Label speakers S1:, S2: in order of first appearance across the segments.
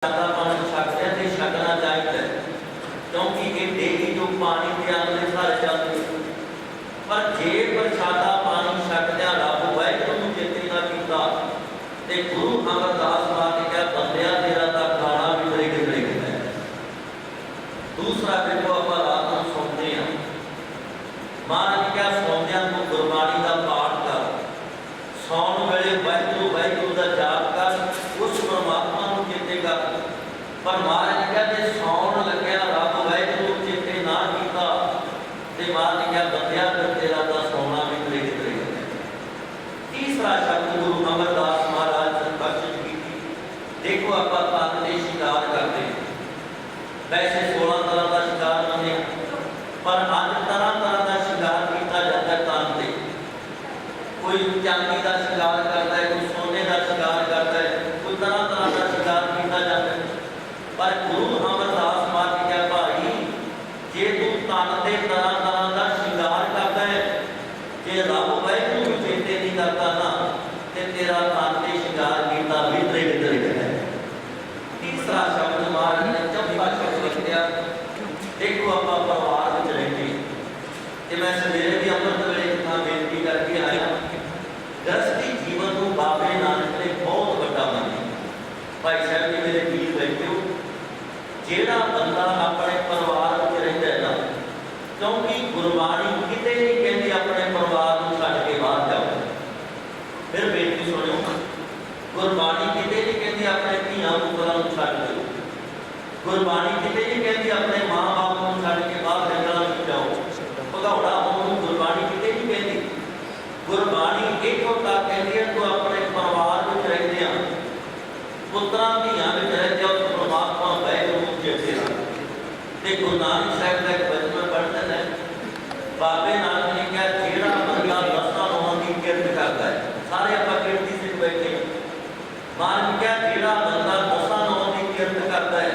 S1: ज़्यादा पानी छकते हैं तो छकना चाहिए, क्योंकि ये डेली जो पानी के आंदे सारे चलते पर जे प्रशादा पानी छकद्या रब वाहिगुरू चेते ना कीता ते गुरु अमरदास मान ने क्या बंदिया तेरा ता खाना भी बड़े कितने है। दूसरा देखो आप रात को सुनते हैं महाराज क्या सौंदिया को गुरबाणी का पाठ कर सौन वेले वाहिगुरू वाहिगुरू का जाप कर उस परमात्मा को चेते कर। पर महाराज कहते सौन लग्या रब वाहिगुरू चेते ना कीता ते महाराज क्या बंदिया कर तेरा ता सौना भी बड़े कितने है। तीसरा शब्द गुरु अमरदास महाराज ने बख्शिश की थी। देखो आप तन के शिकार करते हैं, वैसे 16 तरह का शिकार मने पर अज तरह तरह का शिकार किया जाता है तन से। कोई चांदी का शिकार करता है, कोई सोने का शिकार करता है, कोई तरह तरह का शिकार किया जाता है। पर गुरु अमरदास मान क्या भाई जे तू तन के तरह तरह का शिकार करता है, जे रब वाहिगुरू चेते नहीं करता ना ते तेरा तन के शिकार किया भी तरीक है। तीसरा शब्द महाराज ने चौथा शब्द लिखा। देखो आप परिवार में रहते ते मैं सवेरे भी अमृत वेले इतना बेनती करके आया गृहस्थी जीवन को बाबे नानक ने बहुत बड़ा मानिया। भाई साहब जी मेरे वीर बैठे हो जेड़ा बंदा अपने परिवार में रहता है ना, क्योंकि गुरबाणी किते नहीं कहती अपने परिवार को छड्ड के बाहर जाओ। फिर बेनती सुनो, गुरबाणी किते नहीं कहती अपने धियां पुत्रां को छड्ड दो। गुरबाणी किते नहीं कहती अपने माँ बाप को छड्ड के बाहर जंगलों में जाओ भगौड़ा होने। गुरबाणी किते नहीं कहती। गुरबाणी इतों तक कहती है तू अपने परिवार में रहते हैं पुत्रां धियां में रहते हो परमात्मा वाहिगुरू चेते रख। ते गुरु नानक साहब का एक वचन पढ़ते हैं बाबे नानक ने क्या जेड़ा बंदा 10 नौं की किरत करता है, सारे आप किरती से बैठे मान क्या जेड़ा बंदा 10 नौं की किरत करता है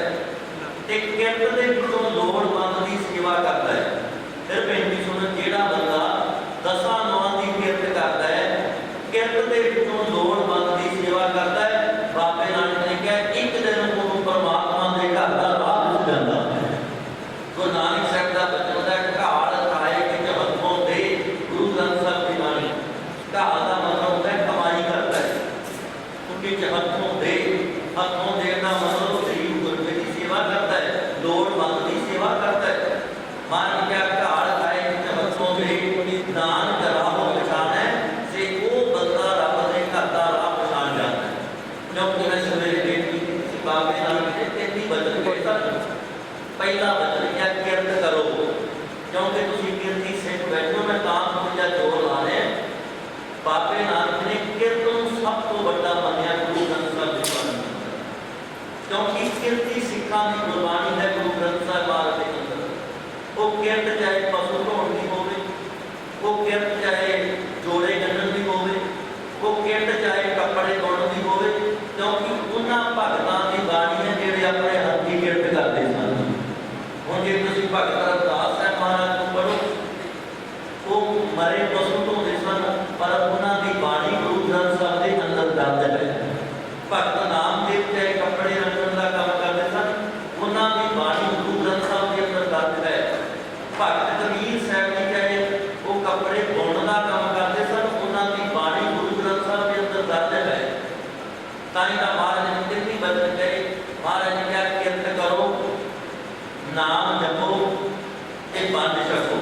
S1: ते किरत दे विचों लोड़वंद की सेवा करता है। फिर बेनती सुनो, जेड़ा बंदा 10 नौं की किरत करता है, किरत दे विचों लोड़वंद की सेवा करता है, बाबे नानक ने क्या एक दिन वो परमात्मा के घर का राह मिल जाता है। गुरु नानक साहब का बचन है घाल खाए कि हथों दे गुरु ग्रंथ साहब की बाणी। घाल का मतलब होता है कमाई करता है, क्योंकि हथों देना मतलब गरीब गुरबे की सेवा करता है, लोड़वंद की सेवा करता है। मान क्या घाल खाए कि हथों दे दान करा हो पछाने से वो बंदा रब के घर का राह पछान जाता है। क्योंकि मैं सवेरे बेटी बाबे नानक ने 33 वचन कहता पहला वचन क्या किरत करो, क्योंकि तुम किरती सिख बैठो मैं काम तुझा जोर ला रहे हैं। बाबे नानक ने किरत सब तो बड़ा मानिया गुरु ग्रंथ साहब की बाणी, क्योंकि किरती सिखा की गुरबाणी है गुरु ग्रंथ साहब महाराज के अंदर। वो किरत चाहे पशु ढोण की होवे, वो किरत चाहे जोड़े गणन की होवे, वो किरत चाहे कपड़े धोण की होवे, क्योंकि उन्होंने भगतां की बाणी है जेडे अपने हथी किरत करते सन। हुण जे तुसीं भगत रविदास साहब महाराज को पढ़ो वो मरे पशु ढोंदे सन, पर उन्होंने बाणी गुरु ग्रंथ साहब के अंदर दर्ज है। भगत नामदेव चाहे कपड़े रंगण का काम करते सन, उन्होंने बाणी गुरु ग्रंथ साहब के अंदर दर्ज है। भगत कबीर साहब जी चाहे वो कपड़े बुणन का काम करते सन, उन्होंने बाणी गुरु ग्रंथ साहब के अंदर दर्ज है। ताई का महाराज ने कितनी बचन कहे, महाराज ने क्या किरत करो नाम जपो ते बंद छको।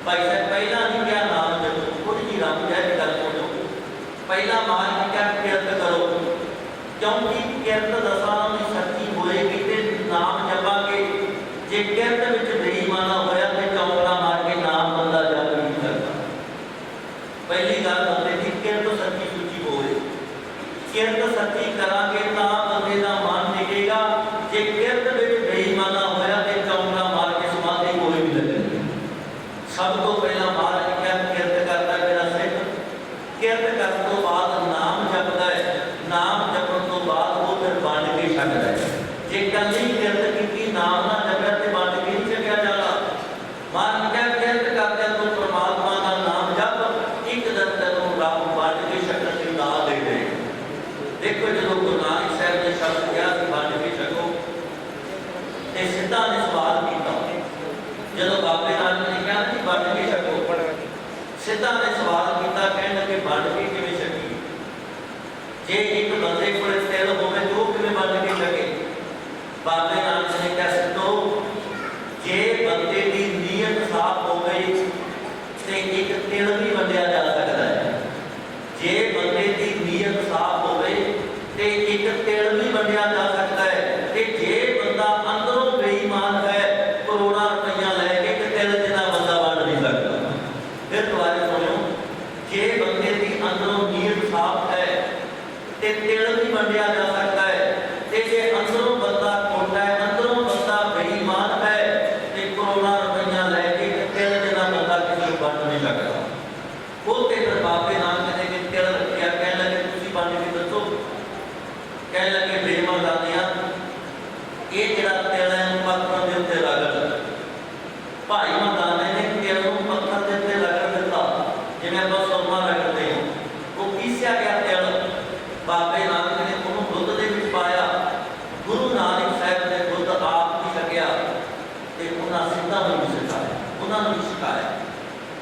S1: भाई साहब पहला नहीं क्या नाम जपो, खुद ही राम जय गल सुनो। पहला महाराज ने क्या किरत करो, क्योंकि किरत दसां की सच्ची होएगी ते नाम जपांगे। जे किरत विच बेईमाना होया ते चौंकड़ा मार के नाम बंदा जप नहीं सकता। पहली गल बंदे की किरत सच्ची सुची होए, किरत सच्ची करांगे तां बंदे दा मन टिकेगा। जे किरत विच बेईमाना होया ते चौंकड़ा मार के समाधि कोई भी लगे। सब तो पहला महाराज क्या किरत करता मेरा सिख, किरत करने तो बाद नाम जपदा है, नाम जपण तो बाद वो फिर बंद के छकदा है। जे कल्ली किरत की नाम ना जपया ते बंद के नहीं छकिया जाना। मान क्या किरत करते तो परमात्मा का नाम जप, एक दिन तैनूं रब बंद के छकण की दात दे दे। देखो जो गुरु नानक साहब ने शब्द किया बंद के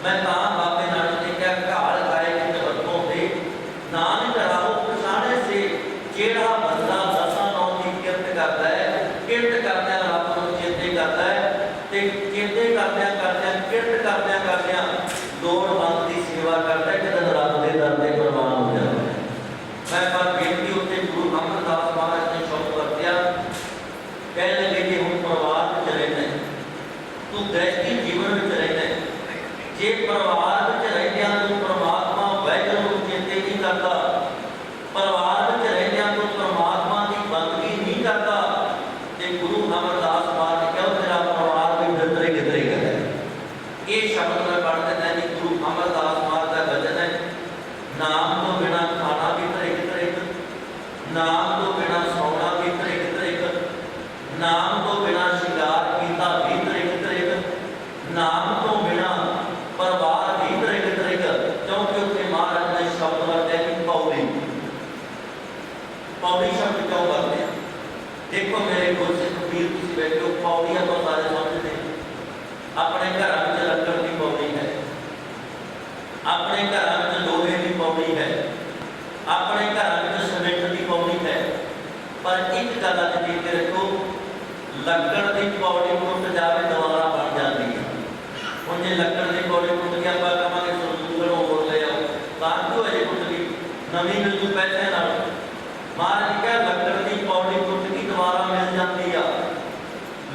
S1: मैं कहा बाबे नानक ने क्या घाल खाए कि वरतों दे नानक राहो पछाणे से जेड़ा बंदा दसां नौ की किरत करता है, किरत करदे रब नूं चेते करता है ते चेते करदे किरत करदे लोड़वंद की सेवा करता है, एक दिन रब दे दर ते कुर्बान हो जाता है। मैं पर बेनती उत्ते गुरु अमरदास महाराज ने शब्द वरत्या, कह लगे कि हुण परिवार विच रहिंदा तू गृहस्थी जीवन विच रहिंदा जे परिवार विच रहिंदियां तू परमात्मा वाहिगुरू नूं चेते नहीं करता, परिवार विच रहिंदियां तू परमात्मा की बंदगी नहीं करता ते गुरु अमरदास महाराज ने कहा तेरा परिवार भी किधरे किधरे है। ये शब्द मैं पढ़ देना जी, गुरु अमरदास महाराज का वचन है, नाम तो बिना खाना भी किधरे किधरे, नाम तो बिना सोना भी किधरे किधरे, नाम तो बिना शिंगार कीता भी किधरे किधरे, नाम तो बिना परिवार भी किधरे किधरे, क्योंकि उसके महाराज ने शब्द वरते कि पौड़ी, पौड़ी शब्द क्यों करते हैं? देखो मेरे गुरसिख पीर तुसीं बैठे हो, पौड़ियां तो सारे समझते हैं। अपने घर में लकड़ की पौड़ी है, अपने घर में लोहे की पौड़ी है, अपने घर में सीमेंट की पौड़ी है, पर एक गल देख के रखो, लकड़ की पौड़ी टुट जाए दोबारा बन जाती है। ਹੁਣ ਜੇ ਲੱਕੜ ਦੀ ਪੌੜੀ ਟੁੱਟ ਗਈ ਆਪਾਂ ਕਹਾਂਗੇ ਸੰਦੂਕੜੋਂ ਹੋਰ ਲੈ ਆਓ, ਤਾਂ ਕਿਉਂ ਅਜੇ ਟੁੱਟ ਗਈ, ਨਵੀਂ ਮਿਲ ਜੂ ਪੈਸੇ ਨਾਲ। ਮਹਾਰਾਜ ਕਿਹਾ ਲੱਕੜ ਦੀ ਪੌੜੀ ਟੁੱਟ ਗਈ ਦੁਬਾਰਾ ਮਿਲ ਜਾਂਦੀ ਆ,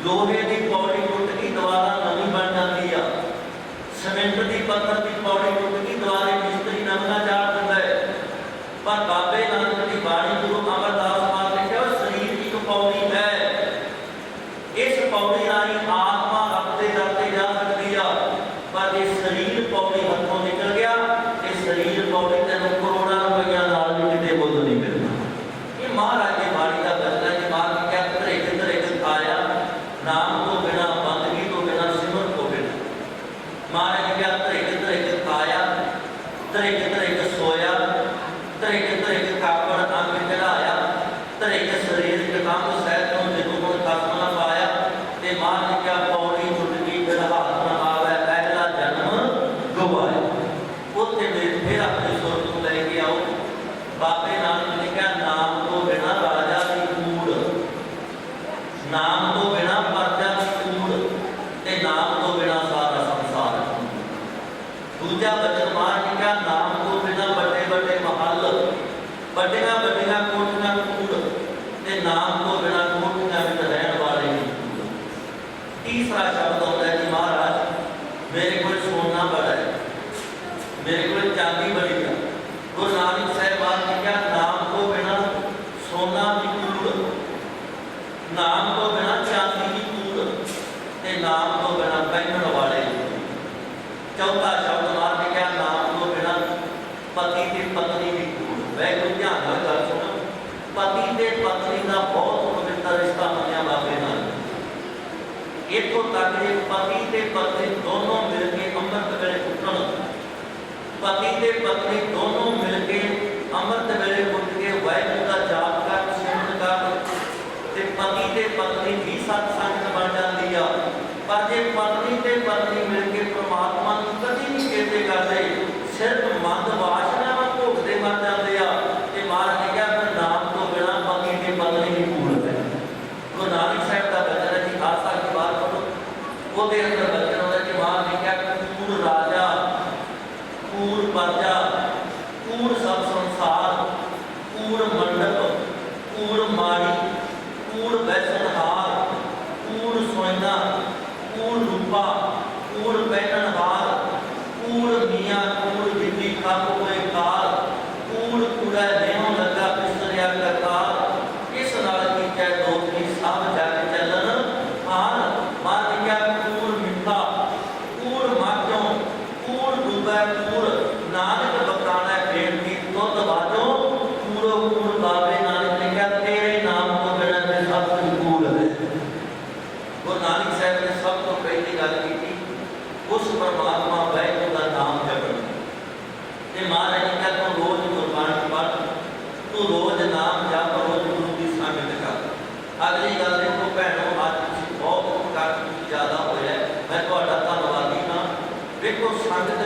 S1: ਲੋਹੇ ਦੀ ਪੌੜੀ ਟੁੱਟ ਗਈ ਦੁਬਾਰਾ ਨਵੀਂ ਬਣ ਜਾਂਦੀ ਆ, ਸੀਮੈਂਟ ਦੀ ਪੱਥਰ ਦੀ ਪੌੜੀ ਟੁੱਟ ਗਈ ਦੁਬਾਰੇ ਮਿਸਤਰੀ ਨਵਾਂ ਚਾੜ ਦਿੰਦਾ ਹੈ। ਪਰ ਬਾਬੇ ਨਾਨਕ ਦੀ ਬਾਣੀ ਗੁਰੂ ਅਮਰਦਾਸ ਮਹਾਰਾਜ ਨੇ ਕਿਹਾ ਸਰੀਰ ਇੱਕ ਪੌੜੀ ਹੈ, इस पौड़ी राही आत्मा रब दे दर ते जा सकती है, पर ये शरीर पौड़ी हथों निकल गया, ये शरीर पौड़ी तेनों करोड़ों रुपया नाल भी किते मुल नहीं मिलना। ये महाराज की बाणी का वचन है कि महाराज क्या धरेक खाया, नाम तो बिना बंदगी तो बिना सिमर तो बिना। महाराज ने क्या धरेक खाया, धरेक सोया, धरेक कापड़ अंग चढ़ाया, धरेक शरीर कटांग सैत जो गुण खत्म ना पाया, महाराज क्या पौड़ी टुट गई फिर हाथ न आवे पहला जन्म गवाया। उत्थे मेरे फिर अपने सुर को लेके आओ, बाबे नानक ने कहा नाम तो बिना राजा की कूड़, नाम तो बिना प्रजा की कूड़, ते नाम तो बिना सारा संसार। दूजा वचन महाराज ने कहा नाम तो बिना बड़े बड़े महल, बड़िया बड़िया कोठियां कूड़, ते नाम तो बिना कोठियां में रहने वाले। तीसरा शब्द होता है कि महाराज मेरे को सोना बड़ा है, मेरे को चांदी बड़ी है। गुरु नानक साहब ने क्या नाम को बिना सोना की कूड़, नाम को बिना चांदी की कूड़, ते नाम को बिना पहनने वाले। चौथा शब्द महाराज ने क्या नाम को बिना पति की पत्नी की कूड़। वह कोई ध्यान में गल सुनो, पति ते पत्नी का बहुत पवित्र रिश्ता मनिया बाबे नानक। इतों तक जे पति ते पत्नी दोनों मिलके अमृत वेले उठन, पति ते पत्नी दोनों मिलके अमृत वेले उठ के वाहिगुरू का जाप कर सिमरन कर, ते पति ते पत्नी भी सत्संग बन जाती है। पर जे पत्नी ते पत्नी मिलके परमात्मा नूं कदी नहीं चेते करते, सिर्फ मंद वासनावां भोगते मर जाते आ, ते महाराज ने कहा फिर नाम तो बिना पति ते पत्नी की कूड़ है। गुरु नानक साहब का वचन है कि खालसा की बात करो, वो दे अंदर वचन होता है कि महाराज ने क्या कूड़ राजा, कूड़ प्रजा, कूड़ सब संसार, कूड़ मंडप, कूड़ माड़ी, कूड़ वैसनहार, कूड़ सोना, कूड़ रूपा, कूड़ पहननहार, कूड़ मियाँ, कूड़ बिल्ली खप हुए कार, कूड़ कूड़ा नेहों लगा बिसरिया करतार, इस नाल की चाहे दोस्ती सब जाके चलन हार। मान क्या कूड़ मिठा, कूड़ माचों, कूड़ डूबा, कूड़ नानक बकाना बेनती दुध बाजो, कूड़ो कूड़ बाबे नानक ने क्या तेरे नाम को बिना ते सब कुछ कूड़ है। गुरु नानक साहब ने सब तो पहली गल की उस परमात्मा वाहिगुरू का नाम जपना। ते महाराज ने क्या तू रोज गुरबाणी पढ़, तू रोज नाम जप, रोज गुरु की संगत कर। अगली गल देखो भैनों, अज बहुत ज़्यादा होया, मैं तुहाडा धन्नवादी हाँ। देखो संगत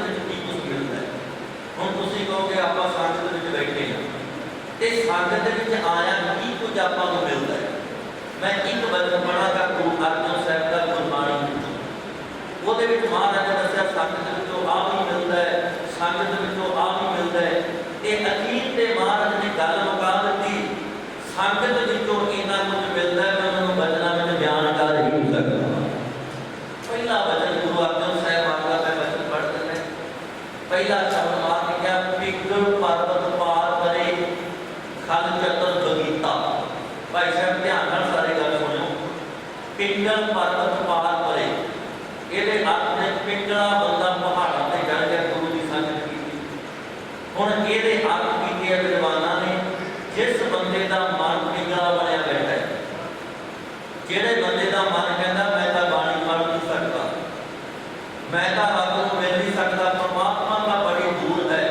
S1: ਤੇ ਸੰਗਤ ਦੇ ਵਿੱਚ ਆਇਆ ਕੀ ਕੁਝ ਆਪਾਂ ਨੂੰ ਮਿਲਦਾ ਹੈ। ਮੈਂ ਇੱਕ ਬਚਨ ਪੜਾਂਗਾ ਗੁਰੂ ਅਰਜਨ ਸਾਹਿਬ ਦਾ ਗੁਰਬਾਣੀ, ਉਹਦੇ ਵਿੱਚ ਮਹਾਰਾਜ ਨੇ ਦੱਸਿਆ ਸੰਗਤ ਵਿੱਚੋਂ ਆਹ ਵੀ ਮਿਲਦਾ ਹੈ, ਸੰਗਤ ਵਿੱਚੋਂ ਆਹ ਵੀ ਮਿਲਦਾ ਹੈ। ਤੇ ਅਖੀਰ ਤੇ ਮਹਾਰਾਜ ਨੇ ਗੱਲ ਮੁਕਾ ਦਿੱਤੀ, ਸੰਗਤ ਵਿੱਚੋਂ ਇੰਨਾ ਕੁਝ ਮਿਲਦਾ ਹੈ, ਮੈਂ ਉਹਨਾਂ ਨੂੰ ਬਚਨਾਂ ਵਿੱਚ ਬਿਆਨ ਕਰ ਹੀ ਨਹੀਂ ਸਕਦਾ। ਪਹਿਲਾ ਬਚਨ ਗੁਰੂ ਅਰਜਨ ਸਾਹਿਬ ਆਪ ਦਾ ਮੈਂ ਬਚਨ ਪੜ੍ਹ ਦਿੰਦਾ। ਪਹਿਲਾ ਸ਼ਬਦ ਮਾਰ ਕੇ ਕਿਹਾ, ਪਿੱਗਲ ਪਰਬਤ ਪਾਰ ਪਰੇ ਖਲ ਚਤਰ ਬਗੀਤਾ। ਭਾਈ ਸਾਹਿਬ ਧਿਆਨ ਨਾਲ ਸਾਰੇ ਗੱਲ ਸੁਣਿਓ। ਪਿੱਗਲ ਪਰਬਤ ਪਾਰ ਪਰੇ, ਇਹਦੇ ਅਰਥ ਨੇ ਪਿੰਗਲਾ ਬੰਦਾ ਪਹਾੜਾਂ ਤੇ ਚੜ੍ਹ ਗਿਆ, ਗੁਰੂ ਦੀ ਸੰਗਤ ਕੀਤੀ। ਹੁਣ ਇਹਦੇ ਅਰਥ ਕੀਤੇ ਵਿਦਵਾਨਾਂ ਨੇ, ਜਿਸ ਬੰਦੇ ਦਾ ਮਨ ਪਿੰਗਲਾ ਬਣਿਆ ਬੈਠਾ ਹੈ, ਜਿਹੜੇ ਬੰਦੇ ਦਾ ਮਨ ਕਹਿੰਦਾ ਮੈਂ ਤਾਂ ਬਾਣੀ ਪੜ੍ਹ ਨਹੀਂ ਸਕਦਾ, ਮੈਂ ਤਾਂ ਰੱਬ ਨੂੰ ਮਿਲ ਨਹੀਂ ਸਕਦਾ, ਪਰਮਾਤਮਾ ਤਾਂ ਬੜੀ ਦੂਰ ਹੈ।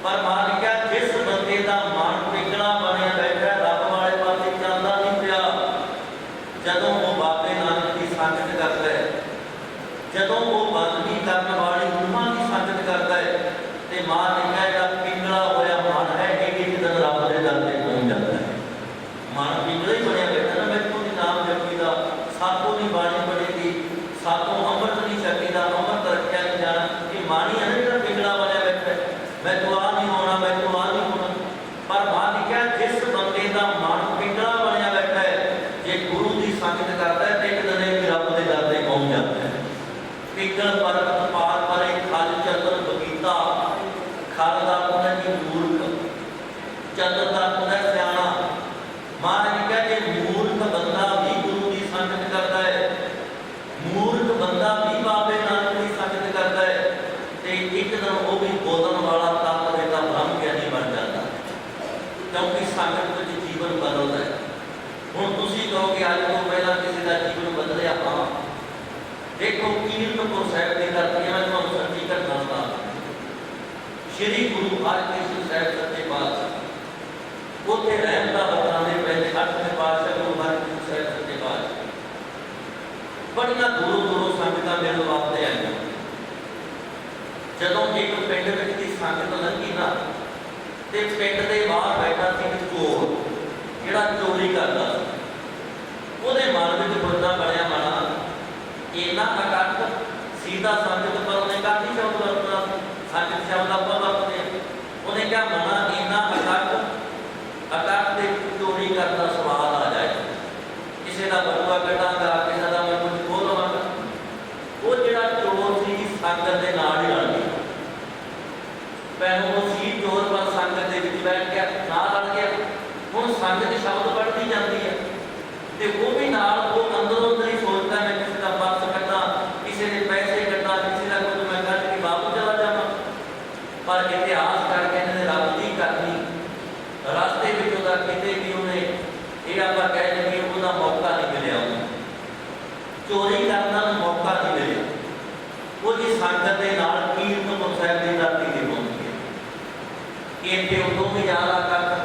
S1: ਪਰ ਮਾਨ ਕਿਹਾ ਜਿਸ ਬੰਦੇ ਦਾ ਮਨ ਪਿੰਗਲਾ ਬਣਿਆ ਬੈਠਾ, ਰੱਬ ਵਾਲੇ ਪਾਸੇ ਚੱਲਦਾ ਨਹੀਂ ਪਿਆ, ਜਦੋਂ ਉਹ ਬਾਬੇ ਨਾਨਕ ਦੀ ਸੰਗਤ ਕਰਦਾ ਹੈ, ਜਦੋਂ ਉਹ ਬੰਦਗੀ ਕਰਨ ਵਾਲੀ ਗੁਰੂਆਂ ਦੀ ਸੰਗਤ ਕਰਦਾ ਹੈ, ਤੇ ਮਾਂ ਨੇ ਕਿਹਾ ਜਿਹੜਾ ਪਿੰਗਲਾ ਹੋਇਆ ਮਨ ਹੈ, ਇਹ ਇੱਕ ਦਿਨ ਰੱਬ ਦੇ ਦਰ ਤੇ ਪਹੁੰਚ ਜਾਂਦਾ ਹੈ। ਮਨ ਪਿੰਗਲਾ ਹੀ ਬਣਿਆ ਬੈਠਾ ਨਾ, ਮੈਨੂੰ ਨਹੀਂ ਨਾਮ ਜਪੀਦਾ, ਸਾਤੋਂ ਨਹੀਂ ਬਾਣੀ ਪੜ੍ਹੇਗੀ, ਸਾਤੋਂ ਅੰਮ੍ਰਿਤ ਨਹੀਂ ਛਕੀਦਾ, ਅੰਮ੍ਰਿਤ ਰੱਖਿਆ ਨਹੀਂ ਜਾਣਾ, ਇਹ ਮਨ ਹੀ ਹੈ ਨਾ ਜਿਹੜਾ ਪਿੰਗਲਾ ਬਣਿਆ ਬੈਠਾ। ਮੈਂ ਤੋਂ ਆ ਨਹੀਂ ਹੋਣਾ, ਮੈਂ ਤੋਂ ਆ ਨਹੀਂ ਹੋਣਾ। ਪਰ ਮਾਂ ਨੇ ਕਿਹਾ ਜਿਸ ਬੰਦੇ ਦਾ ਮਨ ਪਿੰਗਲਾ ਬਣਿਆ ਬੈਠਾ ਹੈ, ਜੇ ਗੁਰੂ ਦੀ ਸੰਗਤ ਕਰਦਾ ਹੈ, ਤੇ ਇੱਕ ਦਿਨ ਇਹ ਰੱਬ ਦੇ ਦਰ ਤੇ ਪਹੁੰਚ ਜਾਂਦਾ ਹੈ। ਪਿੱਗਲ ਪਰਬਤ ਪਾਰ ਪਰੇ ਖਲ ਚਤਰ ਬਗੀਤਾ। ਖਲ ਦਾ ਹੁੰਦਾ ਜੀ ਮੂਰਖ, ਚਤਰ ਦਾ ਹੁੰਦਾ ਸਿਆਣਾ। ਮਹਾਰਾਜ ਨੇ ਕਿਹਾ ਜੇ ਮੂਰਖ ਬੰਦਾ ਵੀ ਗੁਰੂ ਦੀ ਸੰਗਤ ਕਰਦਾ ਹੈ, ਮੂਰਖ ਬੰਦਾ ਵੀ ਬਾਬੇ ਨਾਨਕ ਦੀ ਸੰਗਤ ਕਰਦਾ ਹੈ, ਤੇ ਇੱਕ ਦਿਨ ਉਹ ਵੀ ਬੋਲਣ ਵਾਲਾ ਤੱਤ ਹੋਵੇ ਤਾਂ ਬ੍ਰਹਮ ਗਿਆਨੀ ਬਣ ਜਾਂਦਾ, ਕਿਉਂਕਿ ਸੰਗਤ ਵਿੱਚ ਜੀਵਨ ਬਦਲਦਾ ਹੈ। ਹੁਣ ਤੁਸੀਂ ਕਹੋਗੇ ਅੱਜ ਤੋਂ ਪਹਿਲਾਂ ਕਿਸੇ ਦਾ ਜੀਵਨ ਬਦਲਿਆ? ਹਾਂ, ਦੇਖੋ ਕੀਰਤਪੁਰ ਸਾਹਿਬ ਦੀ ਧਰਤੀ ਹੈ, ਮੈਂ ਤੁਹਾਨੂੰ ਸੱਚੀ ਘਟਨਾ ਸੁਣਾਉਂਦਾ। ਸ਼੍ਰੀ ਗੁਰੂ ਹਰਿਕ੍ਰਿਸ਼ਨ ਸਾਹਿਬ ਸੱਚੇ ਪਾਤਸ਼ਾਹ ਉੱਥੇ ਰਹਿਮਤਾਂ ਬਰਤਾਉਂਦੇ ਪੈਂਦੇ, 8ਵੇਂ ਪਾਤਸ਼ਾਹ ਗੁਰੂ ਹਰਿਕ੍ਰਿਸ਼ਨ ਸਾਹਿਬ ਸੱਚੇ ਪਾਤਸ਼ਾਹ ਬੜੀਆਂ ਦੂਰੋਂ ਦੂਰੋਂ ਸੰਗਤਾਂ ਮਿਲਣ ਵਾਸਤੇ ਆਈਆਂ। ਜਦੋਂ ਇੱਕ ਪਿੰਡ ਵਿੱਚ ਦੀ ਸੰਗਤ ਲੰਘੀ ਨਾ, ਤੇ ਪਿੰਡ ਦੇ ਬਾਹਰ ਬੈਠਾ ਸੀ ਇੱਕ ਚੋਰ, ਜਿਹੜਾ ਚੋਰੀ ਕਰਦਾ ਸੀ। ਉਹਦੇ ਮਨ ਵਿੱਚ ਬੁੱਧਾ ਬਣਿਆ ਮਨਾ ਇੰਨਾ ਇਕੱਠ ਸੀਧਾ ਸੰਗਤ ਪਰ ਉਹਨੇ ਕਾਫੀ ਸ਼ਬਦ ਵਰਤਦਾ ਸੀ, ਸੰਗਤ ਸ਼ਬਦ ਆਪਾਂ ਵਰਤਦੇ ਹਾਂ। ਉਹਨੇ ਕਿਹਾ ਮਨਾ ਇੰਨਾ ਇਕੱਠ ਦੇ ਚੋਰੀ ਕਰਨ ਦਾ ਸਵਾਦ ਆ ਜਾਏ, ਕਿਸੇ ਦਾ ਬਟੂਆ ਕੱਢਾਂਗਾ, ਕਿਸੇ ਦਾ ਮੈਂ ਕੁਝ ਖੋਹ ਲਵਾਂਗਾ। ਉਹ ਜਿਹੜਾ ਚੋਰ ਸੀ ਸੰਗਤ ਦੇ ਨਾਲ ਹੀ ਰਲ ਗਿਆ। ਪਹਿਲਾਂ ਉਹ ਸੀ ਚੋਰ, ਪਰ ਸੰਗਤ ਦੇ ਵਿੱਚ ਬੈਠ ਕੇ ਨਾਲ ਰਲ ਗਿਆ। ਹੁਣ ਸੰਗਤ ਸ਼ਬਦ ਪੜ੍ਹਦੀ ਜਾਂਦੀ ਹੈ, ਤੇ ਉਹ ਵੀ ਨਾਲ, ਉਹ ਅੰਦਰੋਂ ਅੰਦਰ ਹੀ ਸੋਚਦਾ ਮੈਂ ਕਿਸੇ ਦਾ ਪਰਸ ਕੱਢਾਂ, ਕਿਸੇ ਦੇ ਪੈਸੇ ਕੱਢਾਂ, ਕਿਸੇ ਦਾ ਕੁਝ ਮੈਂ ਕੱਢ ਕੇ ਬਾਬੂ ਚਲਾ ਜਾਵਾਂ। ਪਰ ਇਤਿਹਾਸ ਕਰਕੇ ਇਹਨਾਂ ਨੇ ਰੱਬ ਦੀ ਕਰਨੀ, ਰਸਤੇ ਵਿੱਚ ਉਹਦਾ ਕਿਤੇ ਵੀ ਉਹਨੇ, ਇਹ ਆਪਾਂ ਕਹਿ ਲਈਏ ਉਹਦਾ ਮੌਕਾ ਨਹੀਂ ਮਿਲਿਆ, ਉਹਨੂੰ ਚੋਰੀ ਕਰਨ ਦਾ ਮੌਕਾ ਨਹੀਂ ਮਿਲਿਆ। ਉਹਦੀ ਸੰਗਤ ਦੇ ਨਾਲ ਕੀਰਤਪੁਰ ਸਾਹਿਬ ਦੀ ਧਰਤੀ ਤੇ ਪਹੁੰਚ ਗਿਆ। ਇੱਥੇ ਉਦੋਂ ਵੀ ਯਾਦ ਕਰ,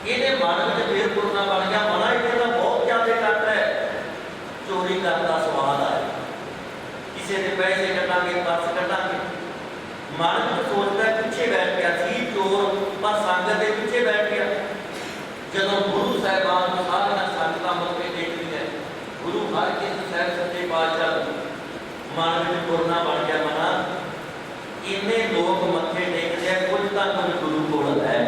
S1: ਇਹਦੇ ਮਨ ਵਿੱਚ ਫੇਰ ਪੁਰਨਾ ਬਣ ਗਿਆ, ਮਨਾ ਇੱਥੇ ਦਾ ਬਹੁਤ ਜ਼ਿਆਦਾ ਕੱਟ ਹੈ, ਚੋਰੀ ਕਰਨ ਦਾ ਸਵਾਦ ਆਇਆ, ਕਿਸੇ ਦੇ ਪੈਸੇ ਕੱਢਾਂਗੇ, ਪਰਸ ਕੱਢਾਂਗੇ। ਮਨ ਵਿੱਚ ਸੋਚਦਾ ਪਿੱਛੇ ਬੈਠ ਗਿਆ ਸੀ ਚੋਰ, ਪਰ ਸੰਗਤ ਦੇ ਪਿੱਛੇ ਬੈਠ ਗਿਆ। ਜਦੋਂ ਗੁਰੂ ਸਾਹਿਬਾਨ ਨੂੰ ਸਾਰੀਆਂ ਸੰਗਤਾਂ ਮੱਥੇ ਟੇਕਦੀਆਂ, ਗੁਰੂ ਹਰਿਕ੍ਰਿਸ਼ਨ ਸਾਹਿਬ ਸੱਚੇ ਪਾਤਸ਼ਾਹ ਮਨ ਵਿੱਚ ਪੁਰਨਾ ਬਣ ਗਿਆ, ਮਨਾ ਇੰਨੇ ਲੋਕ ਮੱਥੇ ਟੇਕਦੇ ਆ, ਕੁਝ ਤਾਂ ਕੁਝ ਗੁਰੂ ਕੋਲ ਹੈ।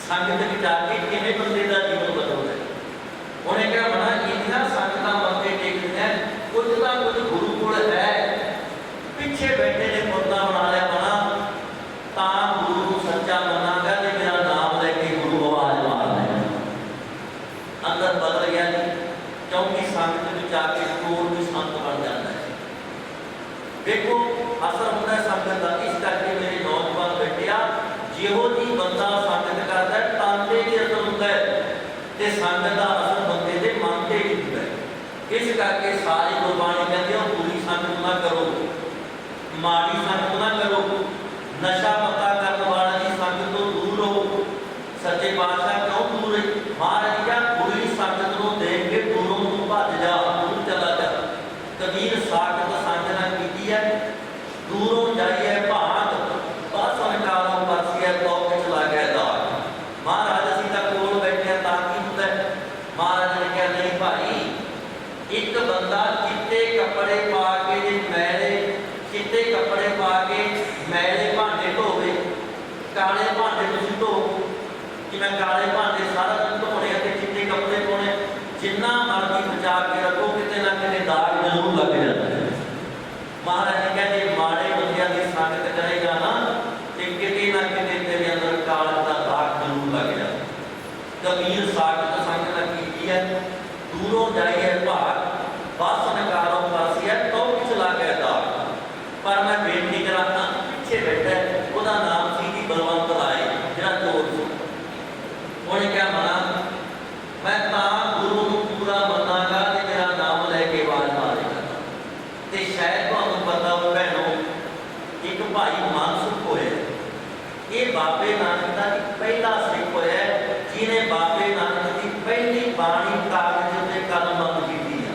S1: ਸੰਗਤ ਵਿੱਚ ਆ ਕੇ ਕਿਵੇਂ ਬੰਦੇ ਦਾ ਜੀਵਨ ਬਦਲਦਾ ਹੈ। ਉਹਨੇ ਕਿਹਾ ਮਨਾ ਇੰਨੀਆਂ ਸੰਗਤਾਂ ਮੱਥੇ ਟੇਕਦੀਆਂ, ਕੁਝ ਤਾਂ ਕੁਝ ਗੁਰੂ ਕੋਲ ਹੈ। ਪਿੱਛੇ ਬੈਠੇ ਨੇ ਪੁਰਨਾ ਬਣਾ ਲਿਆ ਮਨਾ, ਤਾਂ ਗੁਰੂ ਨੂੰ ਸੱਚਾ ਮੰਨਾਂਗਾ ਤੇ ਮੇਰਾ ਨਾਮ ਲੈ ਕੇ ਗੁਰੂ ਆਵਾਜ਼ ਮਾਰਦਾ ਹੈ। ਅੰਦਰ ਬਦਲ ਗਿਆ ਜੀ, ਕਿਉਂਕਿ ਸੰਗਤ ਵਿੱਚ ਆ ਕੇ ਚੋਰ ਵੀ ਸੰਤ ਬਣ ਜਾਂਦਾ ਹੈ। ਦੇਖੋ ਅਸਰ ਹੁੰਦਾ ਸੰਗਤ ਦਾ। ਇਸ ਕਰਕੇ ਮੇਰੇ ਨੌਜਵਾਨ ਬੈਠਿਆ, ਜਿਹੋ ਜੀ ਬੰਦਾ ਸੰਗਤ ਕਰਦਾ ਹੈ, ਤਨ ਤੇ ਵੀ ਅਸਰ ਹੁੰਦਾ ਹੈ, ਤੇ ਸੰਗਤ ਦਾ ਅਸਰ ਬੰਦੇ ਦੇ ਮਨ ਤੇ ਵੀ ਹੁੰਦਾ ਹੈ। ਇਸ ਕਰਕੇ ਸਾਰੀ ਗੁਰਬਾਣੀ ਕਹਿੰਦੀ ਹੈ ਬੁਰੀ ਸੰਗਤ ਨਾ ਕਰੋ, ਮਾੜੀ ਸੰਗਤ ਨਾ ਕਰੋ, ਨਸ਼ਾ ਪੱਤਾ ਕਰਨ ਵਾਲਿਆਂ ਦੀ ਸੰਗਤ ਤੋਂ ਦੂਰ ਰਹੋ। ਸੱਚੇ ਪਾਤਸ਼ਾਹ ਕਿਉਂ ਦੂਰ ਹੈ? ਮਹਾਰਾਜ ਕਿਹਾ ਬੁਰੀ ਸੰਗਤ ਨੂੰ ਦੇਖ ਕੇ ਦੂਰੋਂ ਨੂੰ ਭੱਜ ਜਾ, ਦੂਰ ਚਲਾ ਜਾ। ਕਬੀਰ ਸਾਖਤ ਸਾਂਝਣਾ ਕੀਤੀ ਹੈ, ਦੂਰੋਂ ਜਾਈਏ ਭਾਗ, ਬਸ ਹੰਕਾਰੋਂ ਪਰਸੀਏ ਤੋਂ ਵਿੱਚ ਲੱਗ ਗਿਆ ਦਾਗ। महाराज ने कहा नहीं भाई, एक बंदा चिट्टे कपड़े पा के जे मैले चिट्टे कपड़े पा के मैले भांडे धोवे, काले भांडे तुसीं धो कि मैं काले भांडे सारा दिन धोने ते चिट्टे कपड़े पाने, जिन्ना मर्जी बचा के रखो किते ना किते दाग जरूर लग जाता है। महाराज ने कहा जे माड़े बंदियां दी संगत करेगा ना ते किते ना किते तेरे अंदर काल दा दाग जरूर लग जाता है। कबीर सागत संग लगी है, दूरों जाइए भाग बस नकारों पासी है तो कुछ लागे दाग। पर मैं बेनती कराना पीछे बैठा वह नाम सी जी बलवंत राय जरा चोर सी। उन्हें क्या मना मैं गुरु को पूरा मनागा तो मेरा नाम लैके आवाज मारेगा। तो शायद तुहानूं पता हो भैनों, एक भाई मानसुख होया, ये बाबे नानक का पहला सिख होया जिन्हें बाबे नानक की पहली बाणी कागज से कलमबंद की है।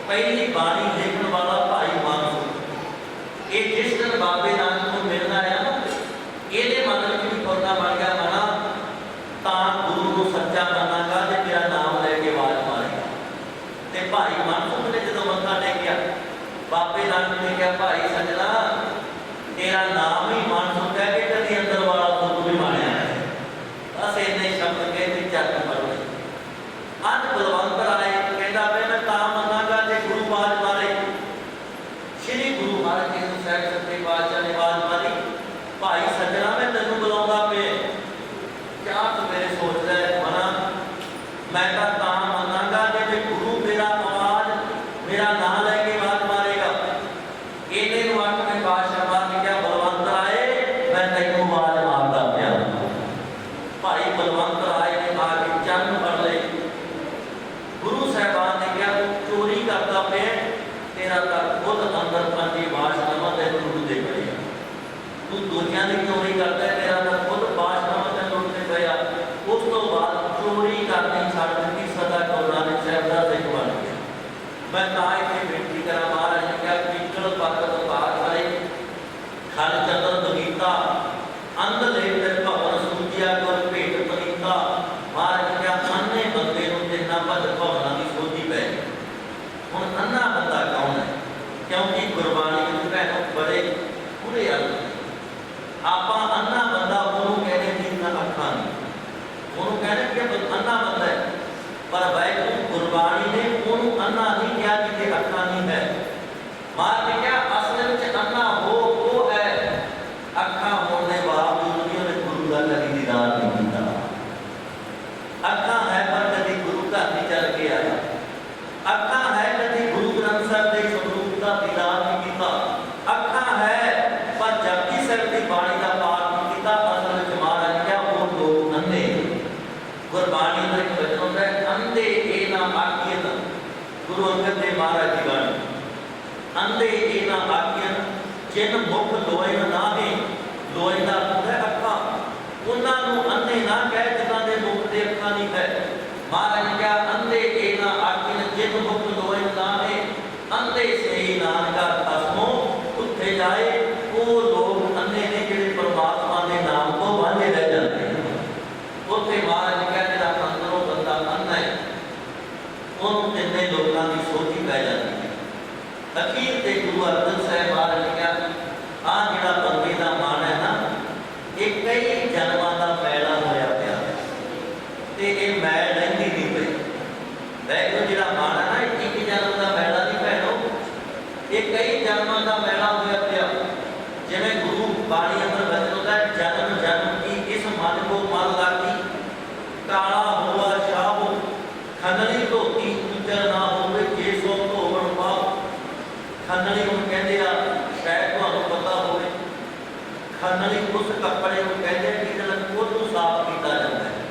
S1: पहली बाणी लिखने वाला भाई मानसुख। ये जिस दिन बाबे नानक को मिलना है ना, ये मन में भी पौधा बन गया मना ता गुरु को सच्चा मनागा तो मेरा नाम लैके आवाज मारेगा। तो भाई मानसुख ने जो मत्था टेकिया, बाबे नानक ने कहा भाई सजना तेरा नाम ही मानसुख है कि कभी अंदर वाला दुख भी मानिया है। बस इन्ने शब्द कहते चट पड़ गए। अज बलवंत राय कहता मैं मनागा जो गुरु आवाज मारे। श्री गुरु महाराज जी साहब सच्चे पातशाह ने आवाज मारी, भाई सजना मैं तेन बुलाऊंगा पे क्या तू मेरे सोच रहा है मना, मैं मनागा जो गुरु मेरा आवाज मेरा नाम लैके आवाज मारेगा। इन्हें अठ में बादशाह मार के क्या बलवंत राय मैं तेन आवाज मारता पिया। भाई बलवंत राय ने आके चंद फड़ ले। गुरु साहबान ने क्या तू चोरी करता पे, तेरा तो खुद अंदर पंजी बादशाह तेन लुटते पड़ेगा। तू दूसरिया की चोरी करता है, तेरा तो खुद बादशाह तेन लुटते पया। उस तो बाद चोरी करनी छड़ दी, सदा गुरु नानक साहब का सिख बन गया। मैं इतने बेनती करा, महाराज ने क्या पिछल पकड़ पार करे खल चंद्र बगीता अंध ले भवन सूझिया गुर भेट पनीता। महाराज ने क्या अन्ने बंदे जिन्ना भज भवना की सोझी पै। हुण अन्ना बंदा कौन है? क्योंकि गुरबाणी में भैनों बड़े बुरे अर्थ आप अन्ना बंदा उन्होंने कहने जिन्ना अखा नहीं, उन्होंने कहने कि अन्ना बंदा है, पर वाहिगुरू गुरबाणी ने उन्होंने अन्ना नहीं किया कि अखा नहीं है। महाराज ने क्या असल में अन्ना हो वो है अखा होने बावजूद भी उन्हें गुरु का कभी दीदार नहीं किया। अखा है पर कभी गुरु का नहीं चल के आया, अखा है कभी गुरु ग्रंथ साहब के स्वरूप का दीदार नहीं किया, अखा है पर जपजी साहब की बाणी का पाठ नहीं किया। असल में महाराज क्या वो लोग अंधे। गुरबाणी में एक वचन होता है अंधे ए ना आकियन, गुरु अंगद देव महाराज की बाणी अंधे ए ना आकियन जिन मुख लोए नाहे। लोए का अर्थ है अखा, उन्होंने अंधे ना कह जिन्हों के मुख से अखा नहीं है। महाराज ने क्या अंधे ए ना आकियन जिन मुख लोए नाहे, अंधे से ही नानका खसमो उत्थे जाए। वो लोग अंधे ने जिहड़े परमात्मा के नाम को वांझे रह जाते हैं। उत्थे महाराज ने क्या जिहड़ा अंदरों बंदा अंधा है उन्होंने जिन्ने लोगों की सोची पै जाती है। अखीर ते गुरु अर्जन साहब महाराज ने क्या आ जिहड़ा बंदे का मन है ना, ये कई जन्मां का मैला होया पिया ते ये मैल लहिंदी नहीं पई। वाहिगुरू जिहड़ा मन है ना, एक जन्म का मैला नहीं भैणों, ये कई जन्मां का मैला होया पिया। जिवें गुरु बाणी अंदर वचन होता है जन्म जन्म की इस मन को मन लागी, काला हुआ शाहो खनली धोती उजर ना होवे जे सो धोवण पाओ। खनली को कहते हैं शायद तुहानूं पता होवे, खनली उस कपड़े को कहते हैं जिहदे कोलू साफ किया जाता है।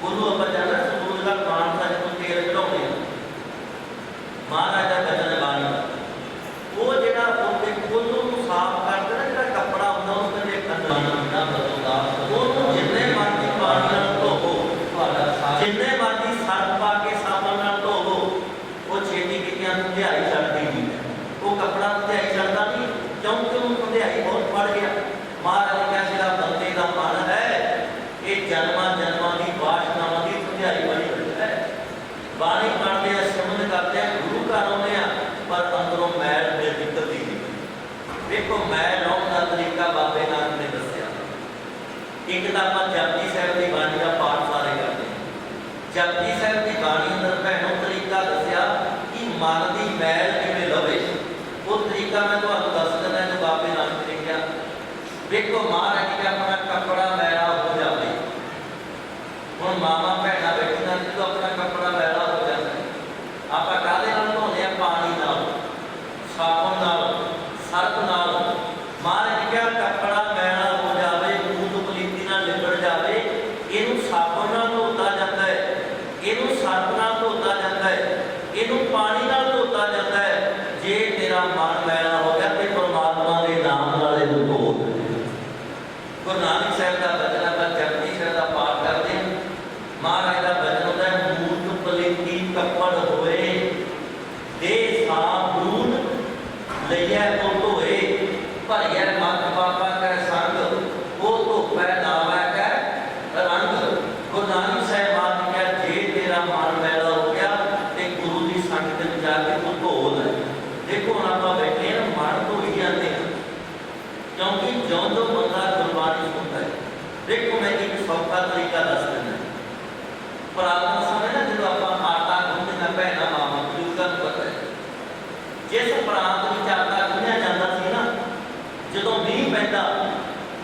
S1: कोलू आपां जाना समुद्र का मानसा जो तेल चढ़ाउंदे हैं, महाराजा बचन बाणी वो जिहड़ा उहदे कोलू नूं साफ करदा ना, जिहड़ा कपड़ा हुंदा उहनूं कहंदे खनली दा बदलदा। उहनूं जिन्ने मर्जी पानी नाल धोवो, जिन्ने मर्जी सर्फ पा के साबण नाल धोवो, वो छेती कीतियां धुंधियाई छड्डदी नहीं है। वो कपड़ा धुंधियाई छड्डदा नहीं क्योंकि उहनूं धुंधियाई बहुत पड़ गया। महाराज ने कहा जिहड़ा बंदे दा मन ਬਾਣੀ ਪੜ੍ਹਦੇ ਆ, ਸਿਮਰਨ ਕਰਦੇ ਆ, ਗੁਰੂ ਘਰ ਆਉਂਦੇ ਆ, ਪਰ ਅੰਦਰੋਂ ਮੈਲ ਨਿਕਲਦੀ ਨਹੀਂ। ਦੇਖੋ ਮੈਲ ਲਾਉਣ ਦਾ ਤਰੀਕਾ ਬਾਬੇ ਨਾਨਕ ਨੇ ਦੱਸਿਆ। ਇੱਕ ਤਾਂ ਆਪਾਂ ਜਪਜੀ ਸਾਹਿਬ ਦੀ ਬਾਣੀ ਦਾ ਪਾਠ ਸਾਰੇ ਕਰਦੇ ਹਾਂ। ਜਪਜੀ ਸਾਹਿਬ ਦੀ ਬਾਣੀ ਅੰਦਰ ਭੈਣੋਂ ਤਰੀਕਾ ਦੱਸਿਆ ਕਿ ਮਨ ਦੀ ਮੈਲ ਕਿਵੇਂ ਲਵੇ। ਉਹ ਤਰੀਕਾ ਮੈਂ ਤੁਹਾਨੂੰ ਦੱਸ ਦਿੰਦਾ ਜੋ ਬਾਬੇ ਨਾਨਕ ਨੇ ਕਿਹਾ। ਦੇਖੋ ਮਹਾਰਾਜ ਜੀ ਆਪਣਾ ਕੱਪੜਾ ਮੈਲਾ ਹੋ ਜਾਵੇ, ਹੁਣ ਮਾਮਾ ਭੈਣਾਂ ਬੈਠੀਆਂ ਜਦੋਂ ਆਪਣਾ ਕੱਪੜਾ ਮੈਲਾ ਹੋ ਜਾਂਦਾ, ਆਪਾਂ ਕਾਹਦੇ ਨਾਲ ਧੋਂਦੇ ਆ? ਪਾਣੀ ਨਾਲ, ਸਾਬਣ ਨਾਲ, ਸਰਫ ਨਾਲ। ਮਹਾਰਾਜ ਜੀ ਕਿਹਾ ਕੱਪੜਾ ਮੈਲਾ ਹੋ ਜਾਵੇ, ਬੂੰਦ ਪਲੀਤੀ ਨਾਲ ਲਿਬੜ ਜਾਵੇ, ਇਹਨੂੰ ਸਾਬਣ ਨਾਲ ਧੋਤਾ ਜਾਂਦਾ ਹੈ, ਇਹਨੂੰ ਸਰਫ ਨਾਲ ਧੋਤਾ ਜਾਂਦਾ ਹੈ, ਇਹਨੂੰ ਪਾਣੀ ਨਾਲ ਧੋਤਾ ਜਾਂਦਾ ਹੈ। ਜੇ ਤੇਰਾ ਮਨ ਮੈਲਾ ਹੋ ਗਿਆ ਤੇ ਪਰਮਾਤਮਾ ਦੇ ਨਾਮ ਨਾਲ ਇਹਨੂੰ ਧੋ ਦੇ। ਗੁਰੂ ਨਾਨਕ ਸਾਹਿਬ ਦਾ ਬਚਨ ਆਪਾਂ ਜਪਜੀ ਸਾਹਿਬ ਦਾ ਪਾਠ ਕਰਦੇ ਹਾਂ। ਮਹਾਰਾਜ ਦਾ ਬਚਨ ਹੁੰਦਾ ਹੈ, ਮੂਰਤ ਪਲੀਤੀ ਕੱਪੜ ਹੋਏ, ਦੇ ਸਾਬੂਨ ਲਈਐ ਤੋ ਧੋਏ, ਭਰੀਐ ਮਤ ਪਾਪਾ ਕੈ ਸੰਗ, ਉਹ ਧੋਪੈ ਨਾਵੈ ਕੈ ਰੰਗ। ਗੁਰੂ ਨਾਨਕ ਸਾਹਿਬ ਆਪ ਕਿਹਾ ਜੇ ਤੇਰਾ ਮਨ ਮੈਲਾ ਹੋ ਗਿਆ ਤੇ ਗੁਰੂ ਦੀ ਸੰਗਤ ਵਿੱਚ ਜਾ ਕੇ ਤੂੰ ਧੋ ਲੈ। ਦੇਖੋ ਹੁਣ ਆਪਾਂ ਬੈਠੇ ਹਾਂ, ਮਨ ਧੋਈ ਜਾਂਦੇ ਹਾਂ, ਕਿਉਂਕਿ ਜਦੋਂ ਬੰਦਾ ਗੁਰਬਾਣੀ ਸੁਣਦਾ ਹੈ। ਦੇਖੋ ਮੈਂ ਇੱਕ ਸੌਖਾ ਤਰੀਕਾ ਦੱਸ ਦਿੰਦਾ। ਪੁਰਾਤਨ ਸਮੇਂ ਨਾ ਜਦੋਂ ਆਪਾਂ ਆਟਾ ਗੁੰਨ੍ਹਦੇ ਭੈਣਾਂ ਮਾਵਾਂ ਬਜ਼ੁਰਗਾਂ ਨੂੰ ਪਤਾ ਹੈ, ਜਿਸ ਪ੍ਰਾਂਤ ਵਿੱਚ ਆਟਾ ਗੁੰਨ੍ਹਿਆ ਜਾਂਦਾ ਸੀ ਨਾ, ਜਦੋਂ ਮੀਂਹ ਪੈਂਦਾ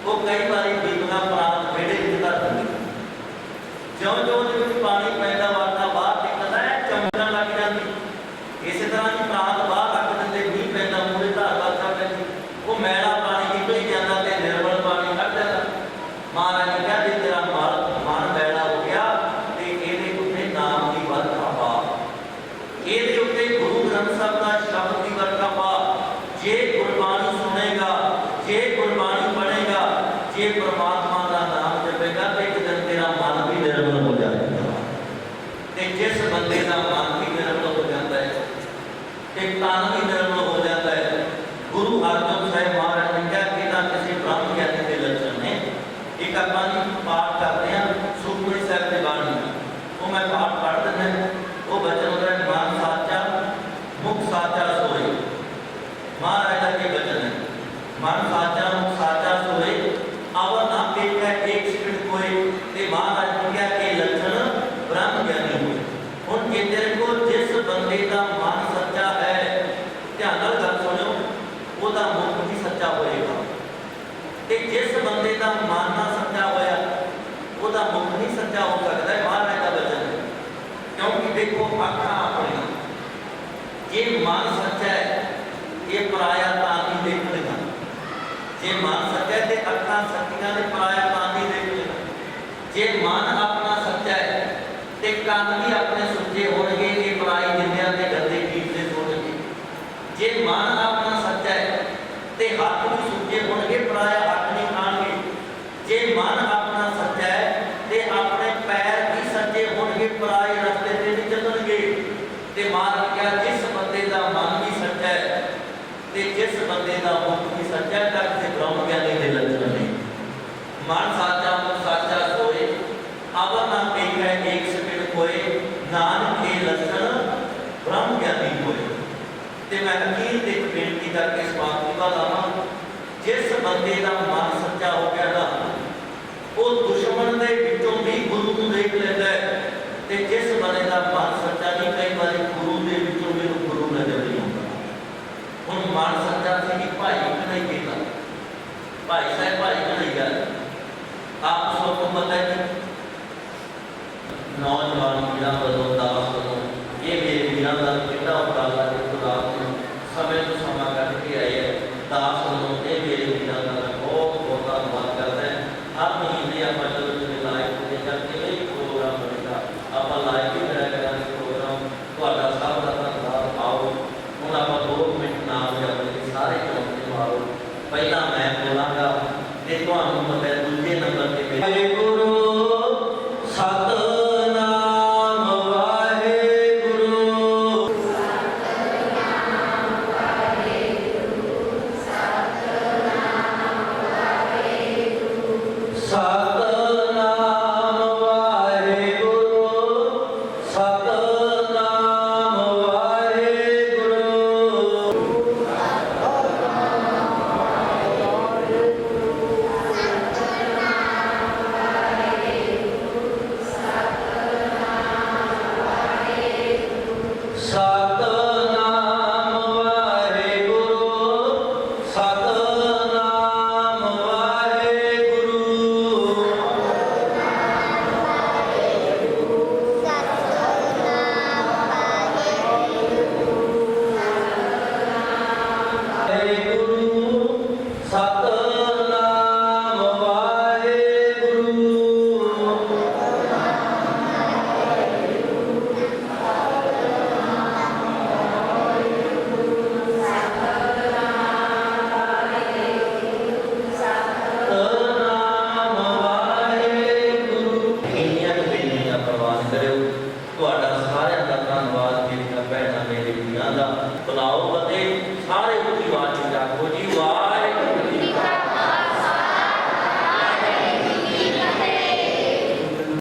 S1: ਉਹ ਕਈ ਵਾਰੀ ਬੀਬੀਆਂ ਪ੍ਰਾਂਤ ਵਿਹੜੇ ਵਿੱਚ ਧਰ ਦਿੰਦੀਆਂ। ਜਿਉਂ-ਜਿਉਂ ਉਹਦੇ ਵਿੱਚ ਪਾਣੀ ਪੈਂਦਾ ਆਟਾ ਬਾਹਰ ਨਿਕਲਦਾ ਹੈ, ਚਮਕਣ ਲੱਗ ਜਾਂਦੀ। ਇਸੇ ਤਰ੍ਹਾਂ ਹੀ ਪ੍ਰਾਂਤ ਬਾਹਰ ਰੱਖ ਦਿੰਦੇ, ਮੀਂਹ ਪੈਂਦਾ ਮੂਹਰੇ ਧਾਰ ਵਰਖਾ ਪੈਂਦੀ, ਉਹ ਮੈਲਾ ਪਾਣੀ ਨਿਕਲ ਹੀ ਜਾਂਦਾ ਤੇ ਨਿਰਮਲ ਪਾਣੀ ਕੱਢ ਜਾਂਦਾ। ਮਹਾਰਾਜ ਨੇ ਕਿਹਾ ਜੇ ਤੇਰਾ ਮਨ ਮੈਲਾ ਹੋ ਗਿਆ ਤੇ ਇਹਦੇ ਉੱਤੇ ਨਾਮ ਦੀ ਵਰਖਾ ਪਾ, ਇਹਦੇ ਉੱਤੇ ਗੁਰੂ ਗ੍ਰੰਥ ਸਾਹਿਬ ਦਾ ਸ਼ਬਦ ਦੀ ਵਰਖਾ ਪਾ। ਜੇ ਗੁਰਬਾਣੀ ਸੁਣੇਗਾ, ਜੇ ਗੁਰਬਾਣੀ ਪੜ੍ਹੇਗਾ, ਜੇ ਪਰਮਾਤਮਾ ਦਾ ਨਾਮ ਜਪੇਗਾ ਤੇ ਇੱਕ ਦਿਨ ਤੇਰਾ ਮਨ ਵੀ ਨਿਰਮਲ ਹੋ ਜਾਏਗਾ। ਤੇ ਜਿਸ ਬੰਦੇ ਦਾ ਮਨ ਵੀ ਨਿਰਮਲ ਹੋ ਜਾਂਦਾ ਹੈ ਤੇ ਤਨ ਵੀ ਨਿਰਮਲ ਹੋ ਜਾਂਦਾ ਹੈ, ਗੁਰੂ ਅਰਜਨ ਸਾਹਿਬ ਮਹਾਰਾਜ ਨੇ ਕਿਹਾ ਕਿ ਤਾਂ ਕਿਸੇ ਬ੍ਰਹਮ ਗਿਆਨੀ ਦੇ ਲੱਛਣ ਨੇ। ਇੱਕ ਆਪਾਂ ਜੀ ਪਾਠ ਕਰਦੇ ਹਾਂ ਸੁਖਮਨੀ ਸਾਹਿਬ ਦੀ ਬਾਣੀ, ਉਹ ਮੈਂ ਪਾਠ ਪੜ੍ਹ ਦਿੰਦਾ। ਉਹ ਬਚਨ ਹੁੰਦਾ ਹੈ, ਮਨ ਸਾਚਾ ਮੁਖ ਸਾਚਾ ਸੋਏ। ਮਹਾਰਾਜ ਦਾ ਇਹ ਬਚਨ ਹੈ, ਮਨ ਸਾਚਾ ਮੁਖ ਸਾਚਾ ਸੋਏ, ਅਵਰ ਨਾ ਦੇਖੈ ਇੱਕ ਸਕਿੰਟ ਕੋਏ। ਤੇ ਮਹਾਰਾਜ ਨੇ ਕਿਹਾ ਕਿ ਲੱਛਣ ਬ੍ਰਹਮ ਗਿਆਨੀ ਹੋਏ। ਹੁਣ ਜੇ ਤੇਰੇ ਕੋਲ ਜਿਸ ਬੰਦੇ ਦਾ ਮਨ ਸੱਚਾ ਹੈ, ਧਿਆਨ ਨਾਲ ਗੱਲ ਸੁਣਿਓ, ਉਹਦਾ ਮੁਖ ਵੀ ਸੱਚਾ ਹੋਏਗਾ। ਤੇ ਜਿਸ ਬੰਦੇ ਦਾ ਮਨ ਨਾ ਸੱਚਾ ਹੋਇਆ, ਉਹਦਾ ਮੁਖ ਨਹੀਂ ਸੱਚਾ ਹੋ ਸਕਦਾ। ਮਹਾਰਾਜ ਦਾ ਬਚਨ ਹੈ। ਕਿਉਂਕਿ ਦੇਖੋ ਅੱਖਾਂ ਆਪਣੀਆਂ, ਜੇ ਮਨ ਸੱਚਾ ਹੈ ਇਹ ਪਰਾਇਆ ਤਾਂ ਨਹੀਂ ਦੇਖਣਗਾ। ਜੇ ਮਨ ਸੱਚਾ ਹੈ ਤੇ ਅੱਖਾਂ ਸੱਚੀਆਂ ਨੇ, ਪਰਾਇਆ ਤਾਂ ਨਹੀਂ ਦੇਖਣਗਾ। ਜੇ ਮਨ ਆਪਣਾ ਸੱਚਾ ਹੈ ਤੇ ਕੰਨ ਵੀ ਆਪਣੇ ਸੁੱਚੇ ਹੋਣਗੇ, ਇਹ ਪਰਾਈ ਜਿੰਦਿਆਂ ਦੇ ਗੰਦੇ ਗੀਤ ਦੇ ਸੁਣਨਗੇ। ਜੇ ਮਨ ਆਪਣਾ ਸੱਚਾ ਹੈ ਤੇ ਹੱਥ ਵੀ ਸੁੱਚੇ ਹੋਣਗੇ, ਪਰਾਇਆ ਹੱਥ ਨਹੀਂ ਖਾਣਗੇ। ਜੇ ਮਨ ਆਪਣਾ ਸੱਚਾ ਹੈ ਤੇ ਆਪਣੇ ਪੈਰ ਵੀ ਸੱਚੇ ਹੋਣਗੇ, ਪਰਾਏ ਰਸਤੇ ਤੇ ਨਹੀਂ ਚੱਲਣਗੇ। ਤੇ ਮਹਾਰਾਜ ਕਿਹਾ ਜਿਸ ਬੰਦੇ ਦਾ ਮਨ ਵੀ ਸੱਚਾ ਹੈ ਤੇ ਜਿਸ ਬੰਦੇ ਦਾ ਮੁਖ ਵੀ ਸੱਚਾ ਹੈ, ਤਾਂ ਕਿਸੇ ਬ੍ਰਹਮ ਗਿਆਨੀ ਦੇ ਲੱਛਣ ਨਹੀਂ। ਮਨ ਸਾਚਾ ਮੁਖ ਸਾਚਾ ਸੋਏ, ਅਵਰ ਨਾ ਦੇਖੈ ਏਕ ਸਕਿੰਟ ਕੋਏ, ਨਾਨਕ ਇਹ ਲੱਛਣ ਬ੍ਰਹਮ ਗਿਆਨੀ ਹੋਏ। ਤੇ ਮੈਂ ਅਖੀਰ ਤੇ ਇੱਕ ਬੇਨਤੀ ਕਰਕੇ ਸਮਾਪਤੀ ਵੱਲ ਆਵਾਂ। ਜਿਸ ਬੰਦੇ ਦਾ ਮਨ ਸੱਚਾ ਹੋ